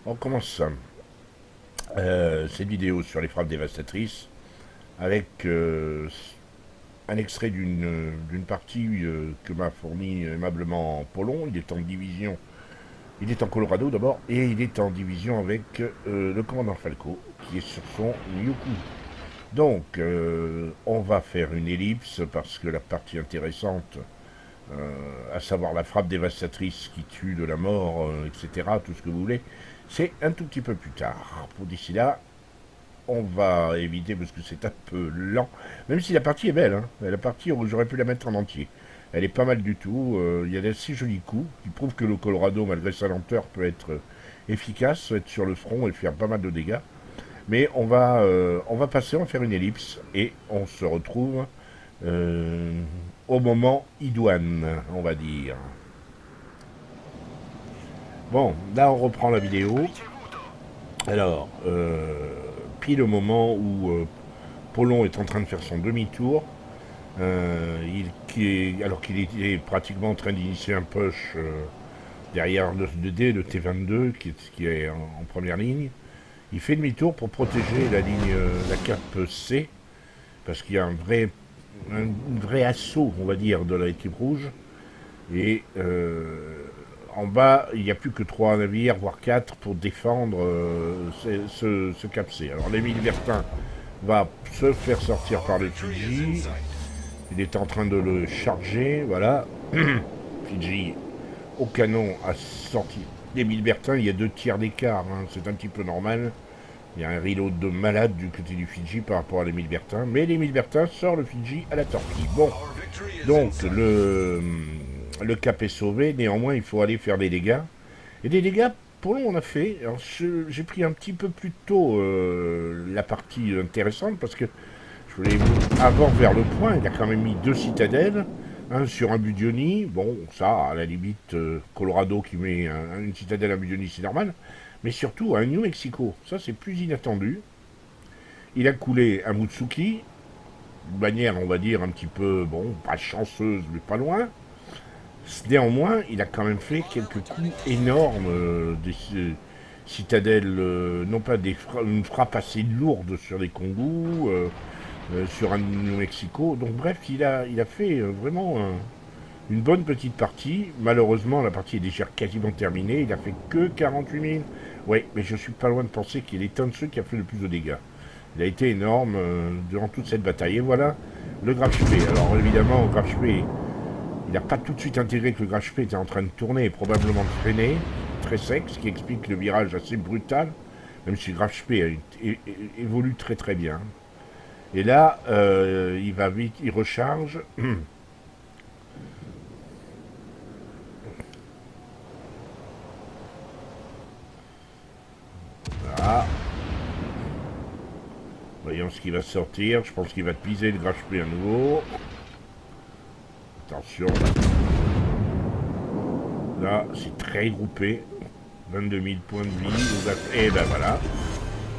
On commence cette vidéo sur les frappes dévastatrices avec un extrait d'une partie que m'a fourni aimablement Paulon. Il est en division, il est en Colorado d'abord, et il est en division avec le commandant Falco, qui est sur son Myuku. Donc, on va faire une ellipse, parce que la partie intéressante, à savoir la frappe dévastatrice qui tue de la mort, etc., tout ce que vous voulez, c'est un tout petit peu plus tard. Pour d'ici là, on va éviter parce que c'est un peu lent. Même si la partie est belle, hein. La partie, j'aurais pu la mettre en entier. Elle est pas mal du tout. Il y a d'assez jolis coups qui prouvent que le Colorado, malgré sa lenteur, peut être efficace, être sur le front et faire pas mal de dégâts. Mais on va passer, on va faire une ellipse et on se retrouve au moment idoine, on va dire. Bon, là on reprend la vidéo. Alors, pile au moment où Paulon est en train de faire son demi-tour, alors qu'il était pratiquement en train d'initier un push derrière le D, le T-22, qui est en première ligne, il fait demi-tour pour protéger la ligne, la cape C, parce qu'il y a un vrai assaut, on va dire, de l'équipe rouge, et en bas, il n'y a plus que 3 navires, voire 4, pour défendre ce Cap C. Alors l'Émile Bertin va se faire sortir par le Fidji. Il est en train de le charger, voilà. Fidji au canon a sorti. L'Émile Bertin, il y a 2 tiers d'écart, hein. C'est un petit peu normal. Il y a un reload de malade du côté du Fidji par rapport à l'Émile Bertin. Mais l'Émile Bertin sort le Fidji à la torpille. Bon, donc le cap est sauvé, néanmoins il faut aller faire des dégâts. Et des dégâts, pour nous on a fait. Alors j'ai pris un petit peu plus tôt la partie intéressante parce que je voulais avant vers le point, il a quand même mis 2 citadelles, sur un Budioni. Bon, ça à la limite, Colorado qui met une citadelle à Budioni c'est normal. Mais surtout un New Mexico, ça c'est plus inattendu. Il a coulé un Mutsuki, de manière on va dire un petit peu, bon, pas chanceuse mais pas loin. Néanmoins, il a quand même fait quelques coups énormes des citadelles, non pas une frappe assez lourde sur les Kongu, sur un New Mexico. Donc bref, il a fait vraiment une bonne petite partie. Malheureusement, la partie est déjà quasiment terminée. Il a fait que 48 000. Ouais, mais je suis pas loin de penser qu'il est un de ceux qui a fait le plus de dégâts. Il a été énorme durant toute cette bataille. Et voilà le Graf Spee. Alors évidemment, le Graf Spee, il n'a pas tout de suite intégré que le Graf Spee était en train de tourner et probablement de freiner, très sec, ce qui explique le virage assez brutal, même si le Graf Spee évolue très très bien. Et là, il va vite, il recharge. Voilà. Voyons ce qui va sortir. Je pense qu'il va piser le Graf Spee à nouveau. Attention. Là, c'est très groupé. 22 000 points de vie. Et ben voilà.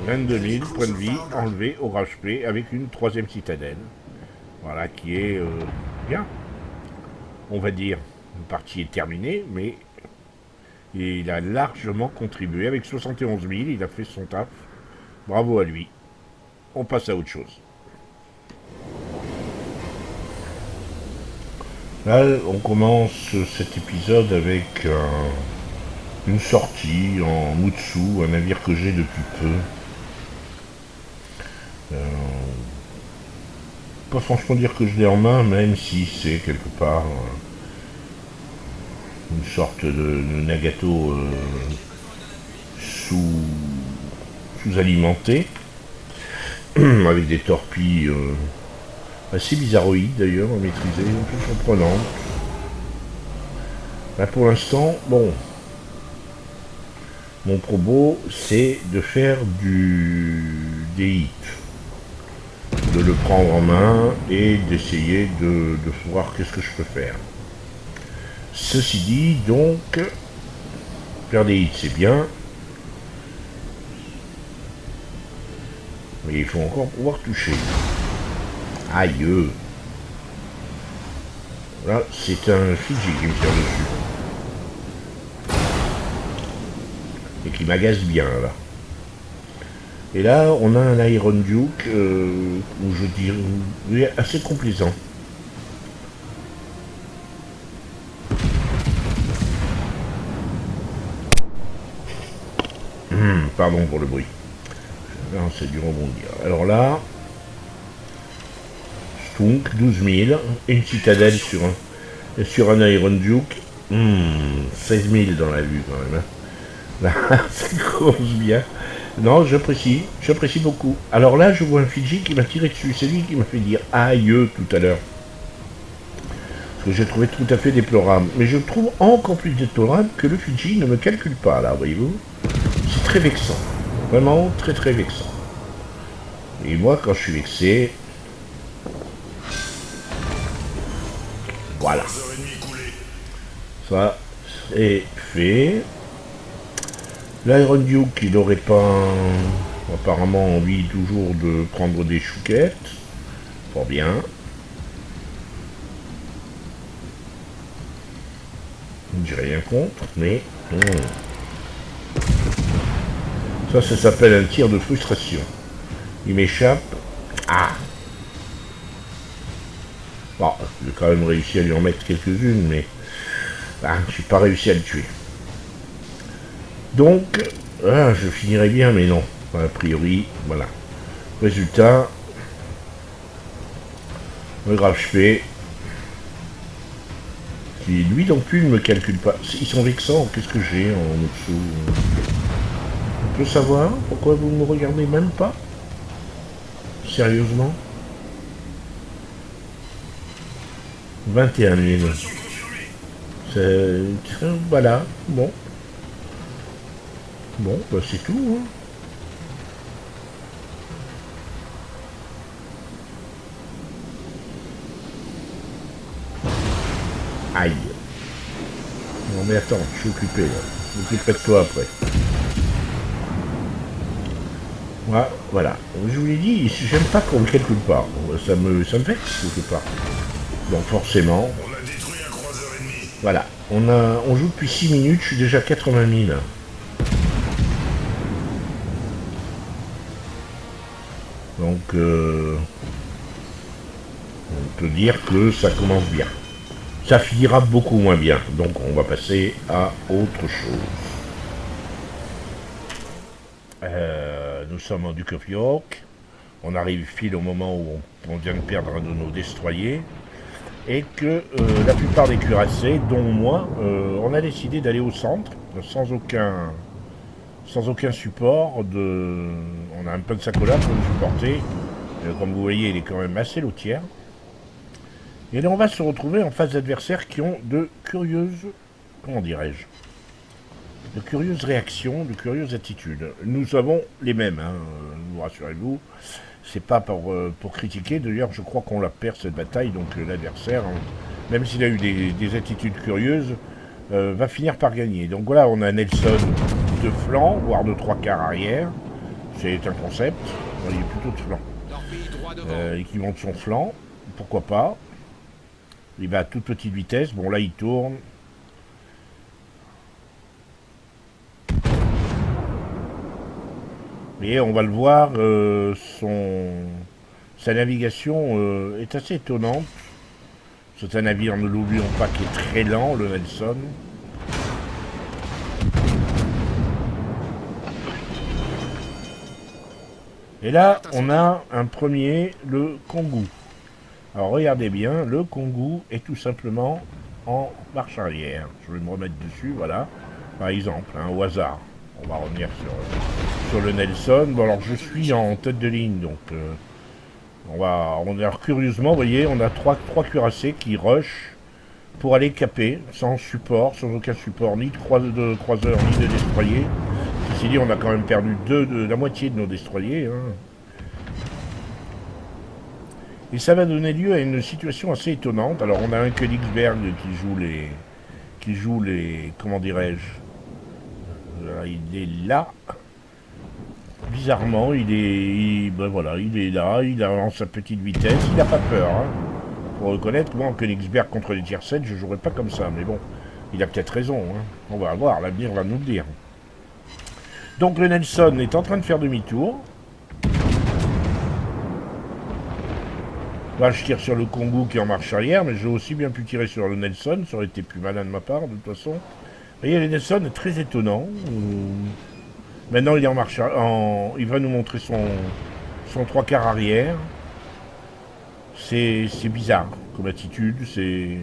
22 000 points de vie enlevés au Graf Spee avec une 3e citadelle. Voilà, qui est bien. On va dire, une partie est terminée, mais il a largement contribué. Avec 71 000, il a fait son taf. Bravo à lui. On passe à autre chose. Là, on commence cet épisode avec une sortie en Mutsu, un navire que j'ai depuis peu. Pas franchement dire que je l'ai en main, même si c'est quelque part une sorte de Nagato sous-alimenté, avec des torpilles assez bizarroïdes d'ailleurs, à maîtriser, un peu surprenantes. Là pour l'instant, bon, mon probo c'est de faire des hits, de le prendre en main et d'essayer de voir qu'est-ce que je peux faire. Ceci dit, donc, faire des hits c'est bien, mais il faut encore pouvoir toucher. Aïe. Là, c'est un Fidji qui me tire dessus. Et qui m'agace bien, là. Et là, on a un Iron Duke, où je dirais assez complaisant. Pardon pour le bruit. Non, c'est du rebondir. Alors là, Stunk, 12 000, une citadelle sur un Iron Duke. 16 000 dans la vue quand même. Hein. Là, ça commence bien. Non, j'apprécie beaucoup. Alors là, je vois un Fidji qui m'a tiré dessus. C'est lui qui m'a fait dire aïe tout à l'heure. Parce que j'ai trouvé tout à fait déplorable. Mais je trouve encore plus déplorable que le Fidji ne me calcule pas, là, voyez-vous. C'est très vexant. Vraiment très très vexant. Et moi, quand je suis vexé... Voilà. Ça, c'est fait. L'Iron Duke, il n'aurait pas apparemment envie toujours de prendre des chouquettes. Fort bien. J'ai rien contre, mais... Ça s'appelle un tir de frustration. Il m'échappe. Ah. Bon, j'ai quand même réussi à lui en mettre quelques-unes, mais... j'ai pas réussi à le tuer. Donc, je finirai bien, mais non. A priori, voilà. Résultat, le grave HP, qui lui non plus ne me calcule pas. Ils sont vexants, qu'est-ce que j'ai en dessous? On peut savoir pourquoi vous ne me regardez même pas? Sérieusement? 21 000. Voilà, bon. Bon, bah c'est tout, hein. Aïe. Non mais attends, je suis occupé là. Je m'occuperai de toi après. Voilà. Je vous l'ai dit, j'aime pas qu'on me calcule pas. Ça me vexe quelque part. Donc forcément. On a détruit un croiseur ennemi. Voilà. On joue depuis 6 minutes, je suis déjà à 80 000. Donc on peut dire que ça commence bien. Ça finira beaucoup moins bien. Donc on va passer à autre chose. Nous sommes en Duke of York. On arrive pile au moment où on vient de perdre un de nos destroyers. Et que la plupart des cuirassés, dont moi, on a décidé d'aller au centre, sans aucun support. On a un Pensacola pour nous supporter. Comme vous voyez, il est quand même assez lotière. Et là, on va se retrouver en face d'adversaires qui ont de curieuses, comment dirais-je, de curieuses réactions, de curieuses attitudes. Nous avons les mêmes, hein, vous rassurez-vous. C'est pas pour critiquer, d'ailleurs je crois qu'on la perd cette bataille, donc l'adversaire, hein, même s'il a eu des attitudes curieuses, va finir par gagner. Donc voilà, on a Nelson de flanc, voire de 3/4 arrière. C'est un concept, il est plutôt de flanc. Et qui monte son flanc, pourquoi pas. Il va à toute petite vitesse, bon là il tourne. Et on va le voir, sa navigation est assez étonnante. C'est un navire, ne l'oublions pas, qui est très lent, le Nelson. Et là, on a un premier, le Kongu. Alors regardez bien, le Kongu est tout simplement en marche arrière. Je vais me remettre dessus, voilà. Par exemple, hein, au hasard. On va revenir sur le Nelson. Bon alors je suis en tête de ligne, donc curieusement, vous voyez, on a trois cuirassés qui rushent pour aller caper, sans support, sans aucun support, ni de croiseurs, ni de destroyers. Ceci dit, on a quand même perdu la moitié de nos destroyers. Hein. Et ça va donner lieu à une situation assez étonnante. Alors on a un Königsberg qui joue les comment dirais-je, il est là. bizarrement, ben voilà, il est là, il avance sa petite vitesse, il n'a pas peur. Hein. Faut reconnaître, moi, en Königsberg contre les tier 7, je jouerais pas comme ça, mais bon, il a peut-être raison. Hein. On va voir, l'avenir va nous le dire. Donc le Nelson est en train de faire demi-tour. Là, je tire sur le Kongu qui est en marche arrière, mais j'ai aussi bien pu tirer sur le Nelson, ça aurait été plus malin de ma part, de toute façon. Vous voyez, le Nelson est très étonnant. Maintenant, il est en marche il va nous montrer son trois quarts arrière. C'est bizarre comme attitude. C'est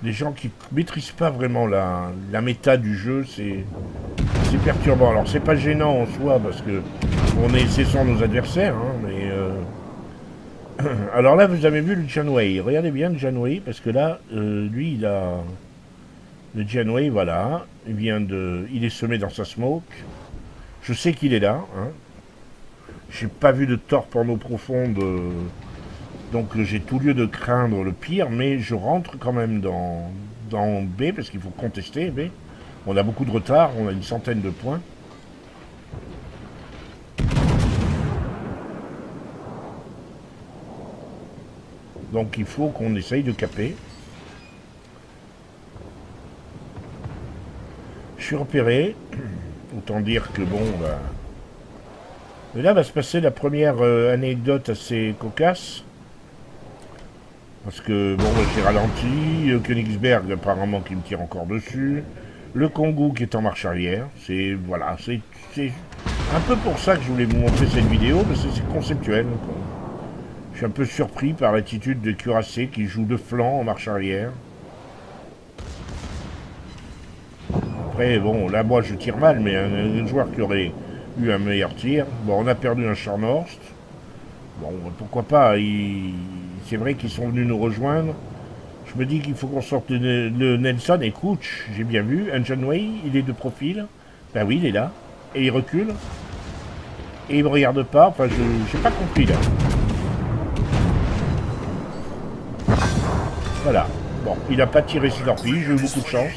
des gens qui maîtrisent pas vraiment la méta du jeu. C'est perturbant. Alors, c'est pas gênant en soi parce que c'est sans nos adversaires, hein, mais alors là, vous avez vu le Janway. Regardez bien le Janway parce que là, lui, il a le Janway. Voilà, il est semé dans sa smoke. Je sais qu'il est là. Hein. J'ai pas vu de tort porno profonde. Donc j'ai tout lieu de craindre le pire, mais je rentre quand même dans B, parce qu'il faut contester B. On a beaucoup de retard, on a une centaine de points. Donc il faut qu'on essaye de caper. Je suis repéré. Autant dire que bon, bah... Et là va se passer la première anecdote assez cocasse. Parce que, bon, j'ai ralenti, Königsberg apparemment qui me tire encore dessus, le Kongu qui est en marche arrière, c'est un peu pour ça que je voulais vous montrer cette vidéo, parce que c'est conceptuel. Quoi. Je suis un peu surpris par l'attitude de Cuirassé qui joue de flanc en marche arrière. Après, bon, là, moi, je tire mal, mais un joueur qui aurait eu un meilleur tir. Bon, on a perdu un Scharnhorst. Bon, pourquoi pas, c'est vrai qu'ils sont venus nous rejoindre. Je me dis qu'il faut qu'on sorte le Nelson. Écoute, j'ai bien vu, un Janway, il est de profil. Ben oui, il est là. Et il recule. Et il me regarde pas. Enfin, je n'ai pas compris là. Voilà. Bon, il n'a pas tiré sur l'orpille, j'ai eu beaucoup de chance.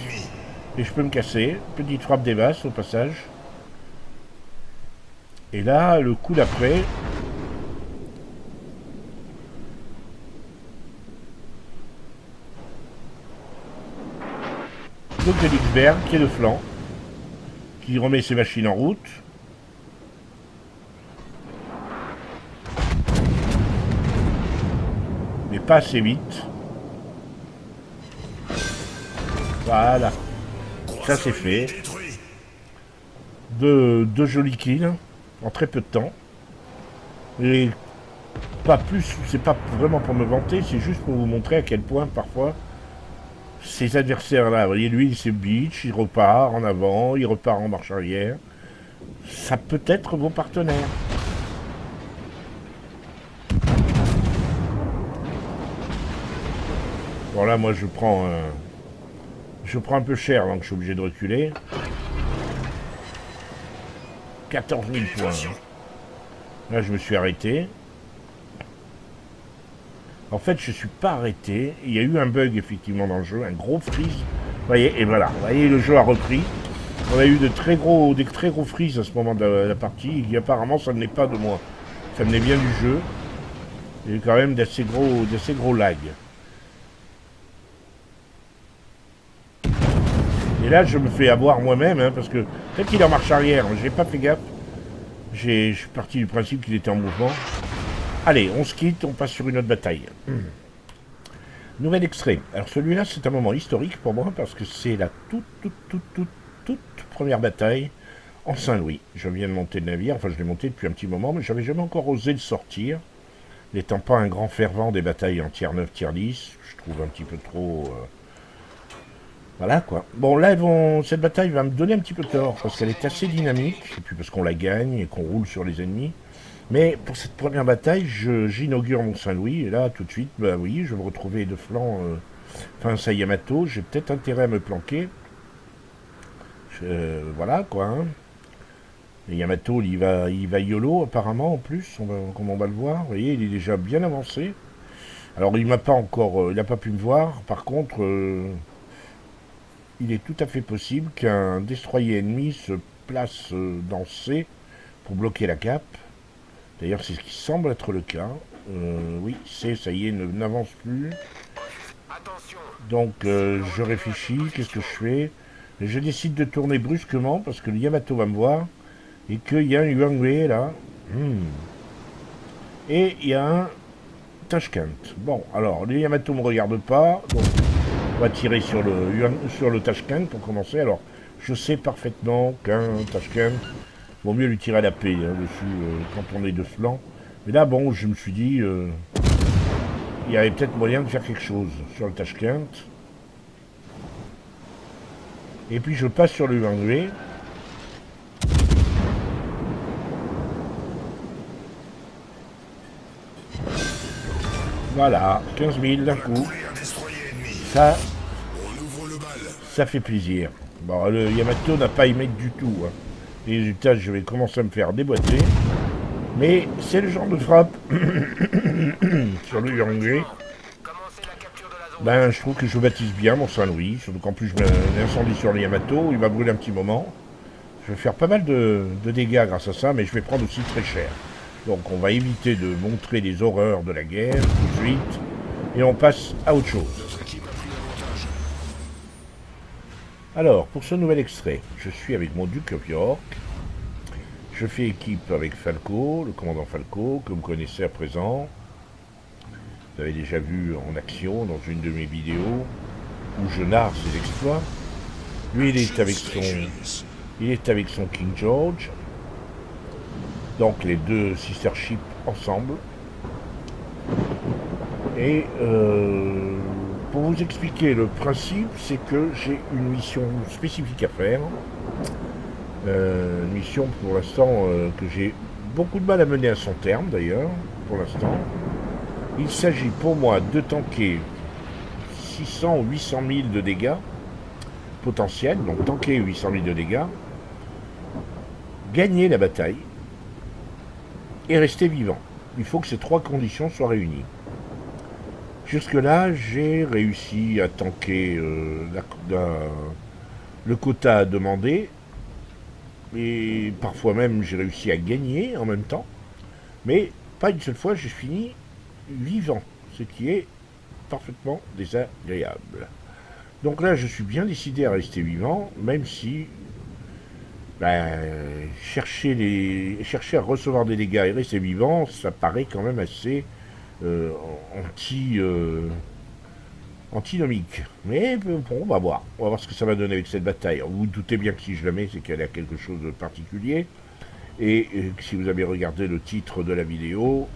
Et je peux me casser. Petite frappe des basses au passage. Et là, le coup d'après... le Königsberg qui est de flanc, qui remet ses machines en route. Mais pas assez vite. Voilà. Ça c'est fait. Deux jolis kills en très peu de temps. Et pas plus, c'est pas vraiment pour me vanter, c'est juste pour vous montrer à quel point parfois ces adversaires-là, vous voyez, lui, il se beach, il repart en avant, il repart en marche arrière. Ça peut être vos partenaires. Bon, là, moi, je prends un peu cher, donc je suis obligé de reculer. 14 000 points. Hein. Là, je me suis arrêté. En fait, je ne suis pas arrêté. Il y a eu un bug, effectivement, dans le jeu. Un gros freeze. Vous voyez, et voilà. Vous voyez, le jeu a repris. On a eu des très gros freeze à ce moment de la partie. Et apparemment, ça ne venait pas de moi. Ça venait bien du jeu. Il y a eu quand même d'assez gros lags. Et là, je me fais avoir moi-même, hein, parce que peut-être qu'il est en marche arrière. J'ai pas fait gaffe. Je suis parti du principe qu'il était en mouvement. Allez, on se quitte, on passe sur une autre bataille. Nouvel extrait. Alors celui-là, c'est un moment historique pour moi parce que c'est la toute première bataille en Saint-Louis. Je viens de monter le navire, enfin je l'ai monté depuis un petit moment, mais j'avais jamais encore osé le sortir. N'étant pas un grand fervent des batailles en tier 9, tier 10, je trouve un petit peu trop... Voilà quoi. Bon là, cette bataille va me donner un petit peu tort parce qu'elle est assez dynamique, et puis parce qu'on la gagne et qu'on roule sur les ennemis. Mais pour cette première bataille, j'inaugure mon Saint-Louis, et là, tout de suite, bah oui, je vais me retrouver de flanc face à Yamato. J'ai peut-être intérêt à me planquer. Voilà, quoi. Hein. Et Yamato, il va YOLO, apparemment, en plus, comme on va le voir. Vous voyez, il est déjà bien avancé. Alors, il m'a pas encore... il n'a pas pu me voir. Par contre, il est tout à fait possible qu'un destroyer ennemi se place dans C pour bloquer la cape. D'ailleurs, c'est ce qui semble être le cas. Oui, ça y est, n'avance plus. Donc, je réfléchis, qu'est-ce que je fais? Je décide de tourner brusquement parce que le Yamato va me voir et qu'il y a un Yuan là. Et il y a un Tashkent. Bon, alors, le Yamato ne me regarde pas, donc on va tirer sur le Tashkent pour commencer. Alors, je sais parfaitement qu'un Tashkent, vaut mieux lui tirer à la paix dessus quand on est de flanc. Mais là, bon, je me suis dit, il y avait peut-être moyen de faire quelque chose sur le Tashkent. Et puis je passe sur le Yuan. Voilà, 15 000 d'un coup. Ça fait plaisir. Bon, le Yamato n'a pas aimé du tout. Hein. Résultat, je vais commencer à me faire déboîter. Mais c'est le genre de frappe sur le Yuan. Ben, je trouve que je baptise bien mon Saint-Louis. Surtout qu'en plus, je mets un incendie sur le Yamato. Il va brûler un petit moment. Je vais faire pas mal de dégâts grâce à ça, mais je vais prendre aussi très cher. Donc on va éviter de montrer les horreurs de la guerre tout de suite. Et on passe à autre chose. Alors, pour ce nouvel extrait, je suis avec mon Duke of York. Je fais équipe avec Falco, le commandant Falco, que vous connaissez à présent. Vous avez déjà vu en action dans une de mes vidéos où je narre ses exploits. Lui, il est avec son King George. Donc les deux sister ships ensemble. Et pour vous expliquer le principe, c'est que j'ai une mission spécifique à faire. Une mission pour l'instant que j'ai beaucoup de mal à mener à son terme d'ailleurs, pour l'instant. Il s'agit pour moi de tanker 600 ou 800 000 de dégâts potentiels, donc tanker 800 000 de dégâts, gagner la bataille et rester vivant. Il faut que ces trois conditions soient réunies. Jusque-là, j'ai réussi à tanker le quota demandé, et parfois même j'ai réussi à gagner en même temps, mais pas une seule fois j'ai fini vivant, ce qui est parfaitement désagréable. Donc là, je suis bien décidé à rester vivant, même si chercher à recevoir des dégâts et rester vivant, ça paraît quand même assez antinomique. Mais bon, on va voir. On va voir ce que ça va donner avec cette bataille. Vous vous doutez bien que si je la mets, c'est qu'elle a quelque chose de particulier. Et si vous avez regardé le titre de la vidéo,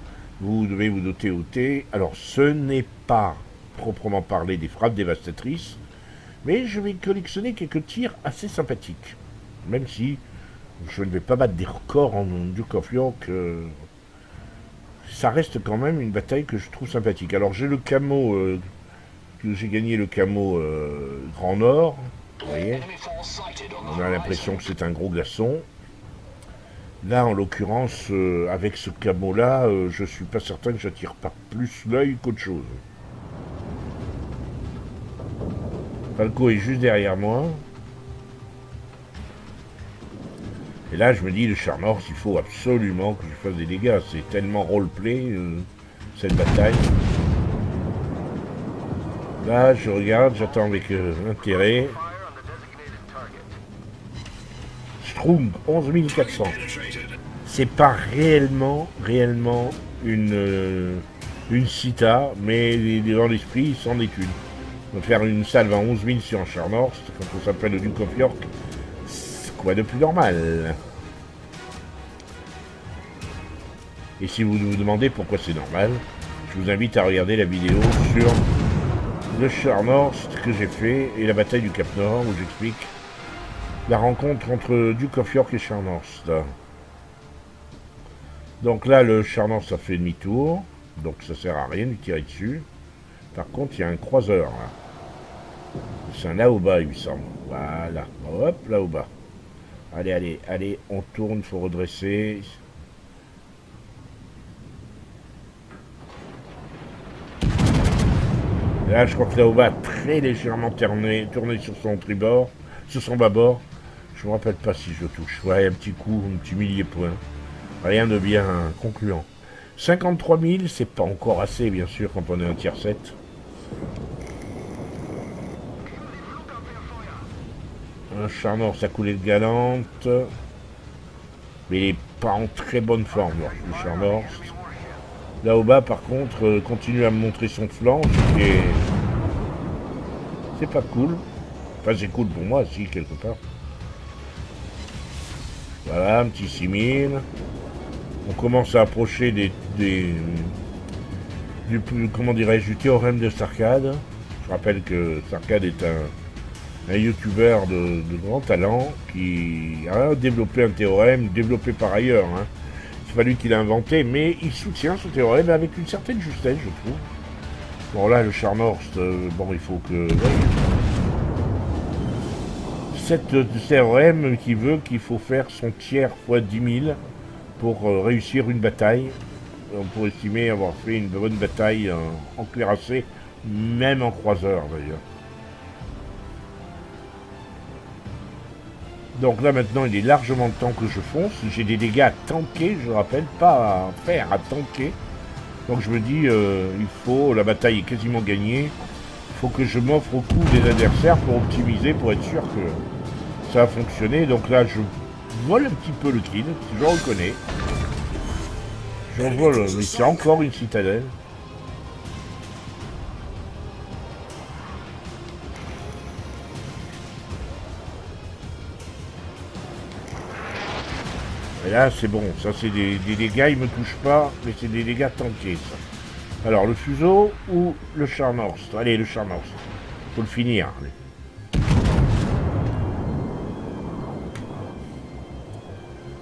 vous devez vous douter. Alors, ce n'est pas proprement parler des frappes dévastatrices, mais je vais collectionner quelques tirs assez sympathiques. Même si je ne vais pas battre des records en Duke of York, ça reste quand même une bataille que je trouve sympathique. Alors j'ai le camo, j'ai gagné le camo Grand Nord, vous voyez, on a l'impression que c'est un gros glaçon. Là en l'occurrence, avec ce camo là, je suis pas certain que j'attire pas plus l'œil qu'autre chose. Falco est juste derrière moi. Et là, je me dis, le Char Nord, il faut absolument que je fasse des dégâts. C'est tellement roleplay, cette bataille. Là, je regarde, j'attends avec intérêt. Strung, 11 400. C'est pas réellement une cita, mais dans l'esprit, c'en est une. On va faire une salve à 11 000 sur un Char Nord, quand on s'appelle le Duke of York. Quoi de plus normal. Et si vous vous demandez pourquoi c'est normal, je vous invite à regarder la vidéo sur le Char Nord que j'ai fait et la bataille du Cap Nord où j'explique la rencontre entre Duke of York et Char Nord. Donc là, le Char Nord, ça fait demi-tour, donc ça sert à rien de tirer dessus. Par contre, il y a un croiseur là. C'est un Laoba, il me semble. Voilà, hop, Laoba. Allez, on tourne, il faut redresser. Là, je crois que Laoba a très légèrement tourné sur son tribord, sur son bâbord. Je me rappelle pas si je touche. Ouais, un petit coup, un petit millier point. Rien de bien concluant. 53 000, c'est pas encore assez, bien sûr, quand on est un tier 7. Un Charnors a coulé de galante. Mais il est pas en très bonne forme, le Charnors. Là au bas, par contre, continue à me montrer son flanc, ce qui est... C'est pas cool. Enfin, c'est cool pour moi, si, quelque part. Voilà, un petit 6000. On commence à approcher comment dirais-je, du théorème de Sarkade. Je rappelle que Sarkade est un youtubeur de grand talent qui a développé un théorème, développé par ailleurs. Hein. C'est pas lui qui l'a inventé, mais il soutient ce théorème avec une certaine justesse, je trouve. Bon, là, le Charnorst, bon, il faut que... C'est théorème qui veut qu'il faut faire son tiers fois 10 000 pour réussir une bataille. On pourrait estimer avoir fait une bonne bataille en cuirassé, même en croiseur d'ailleurs. Donc là maintenant il est largement temps que je fonce. J'ai des dégâts à tanker, je rappelle, pas à faire, à tanker. Donc je me dis, la bataille est quasiment gagnée. Il faut que je m'offre au coup des adversaires pour optimiser, pour être sûr que ça a fonctionné. Donc là je vole un petit peu le kill, je reconnais. Je vole, mais c'est encore une citadelle. Et là, c'est bon. Ça, c'est des dégâts, ils me touchent pas, mais c'est des dégâts tankés, ça. Alors, le fuseau ou le Charnorst? Allez, le Charnorst. Faut le finir. Allez.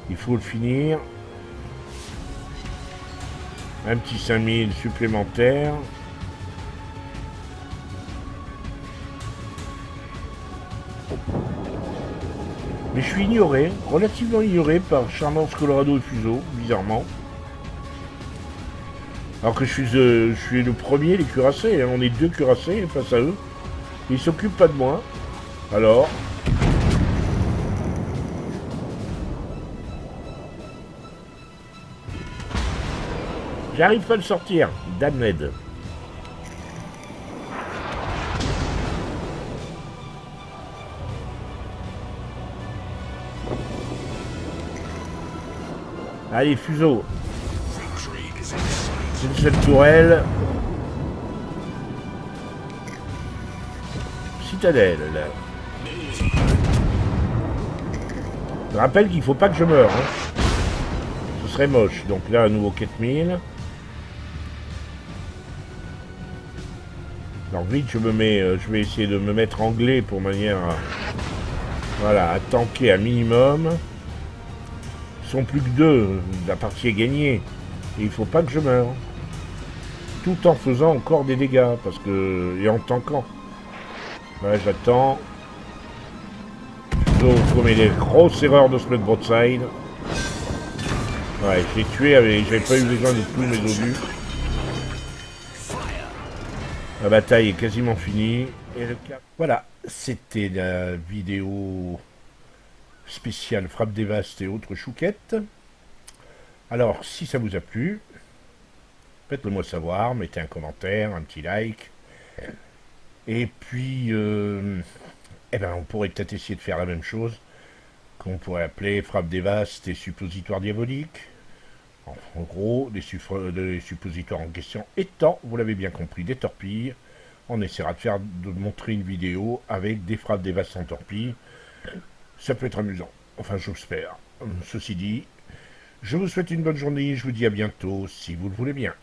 Il faut le finir. Un petit 5000 supplémentaire. Mais je suis ignoré, relativement ignoré par Charmance Colorado et Fuseau, bizarrement. Alors que je suis le premier, les cuirassés, hein. On est 2 cuirassés face à eux. Ils s'occupent pas de moi. Alors... J'arrive pas à le sortir. Damned. Allez, fuseau. Une seule tourelle. Citadelle, là. Je rappelle qu'il faut pas que je meure. Hein. Ce serait moche. Donc là, à nouveau 4000. Alors vite, je vais essayer de me mettre anglais pour manière à... Voilà, à tanker un minimum. Ils sont plus que 2, la partie est gagnée. Et il faut pas que je meure. Tout en faisant encore des dégâts, parce que... Et en tankant. Ouais, j'attends. Je commet des grosses erreurs de se mettre broadside. Ouais, je l'ai tué, j'avais pas eu besoin de tous mes obus. La bataille est quasiment finie. Et le cap... Voilà, c'était la vidéo spéciale Frappe des Vastes et autres chouquettes. Alors, si ça vous a plu, faites-le moi savoir, mettez un commentaire, un petit like. Et puis, on pourrait peut-être essayer de faire la même chose, qu'on pourrait appeler Frappe des Vastes et Suppositoire Diabolique. En gros, les suppositoires en question étant, vous l'avez bien compris, des torpilles. On essaiera de montrer une vidéo avec des frappes des vastes en torpilles. Ça peut être amusant. Enfin, j'espère. Ceci dit, je vous souhaite une bonne journée. Je vous dis à bientôt, si vous le voulez bien.